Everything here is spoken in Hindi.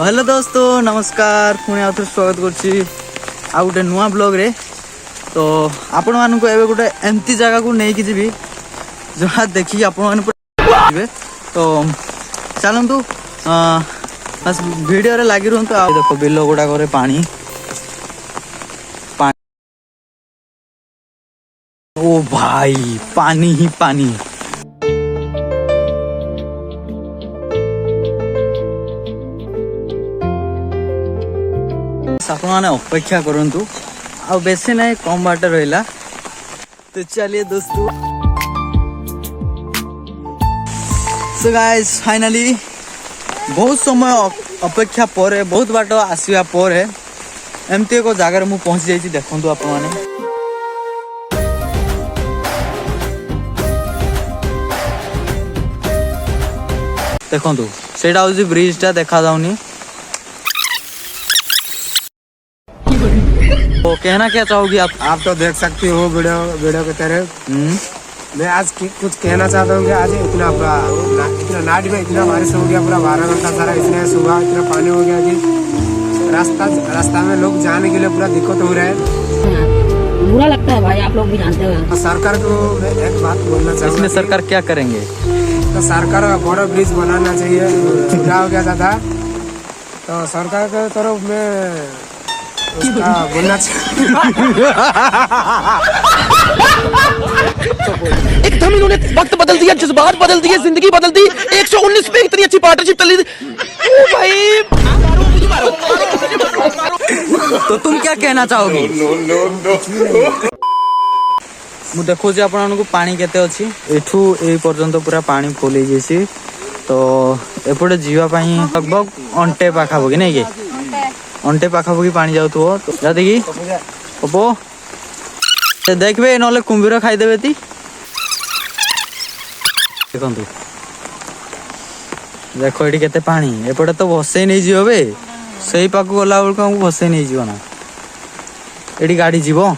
हेलो दोस्तों नमस्कार पुणी आउ थे स्वागत करछि आ गोटे नुआ ब्लॉग रे। तो आपण मान को एबे गोटे एमती जगह को नहीं कि जीवी जहाँ देखी आपण मान तो चलतु बस वीडियो रे लगी रुहतु। आ देखो बिल गुड़ा करे पानी ओ भाई पानी ही पानी। आपण मैंने अपेक्षा करंतु आ बेसी नहीं कम बाट रहा। तो चलिए दोस्तों सो गाइस फाइनली बहुत समय अपेक्षा पर बहुत बाट आसवा पर एमती एक जगार मु पहुंची जाइए। देखंतु आपण माने देखंतु सेटा होची ब्रिज टा देखा जाउनी। तो कहना क्या चाहोगी आप तो देख सकते हो वीडियो की तरह। मैं आज कुछ कहना चाहता हूँ कि आज इतना नाट में इतना बारिश हो गया, पूरा 12 घंटा सारा इतना सुबह इतना पानी हो गया कि रास्ता में लोग जाने के लिए पूरा दिक्कत हो रहा है। बुरा लगता है भाई, आप लोग भी जानते हो। सरकार को मैं एक बात बोलना चाहूँगा। इसमें सरकार क्या करेंगे? तो सरकार बड़ा ब्रिज बनाना चाहिए। बुरा हो गया था तो सरकार की तरफ में बोलना एकदम इन्होंने वक्त बदल दिया, जज्बात बदल दिए, जिंदगी बदल दी। 119 पे इतनी अच्छी पार्टनरशिप चली थी। ओ भाई तो तुम क्या कहना चाहोगी? मु देखो जे आपन को पानी केते अछि एठू ए पर्यंत पूरा पानी फुल हो जैसी। तो एपटे जीवा पई लगभग अंटे पाखा होगी नहीं के अंटे पाखापाखि पानी जाऊ तो देखी ओपो देखबे नले कुंभीर खाईदेवे ती। देखंतु देखो एटी केते पानी एपटे तो भसई नहीं जीवो बे। सही पाखु गला बेलको हमको भसई नहीं जीवो ना। एटी गाड़ी जीवो।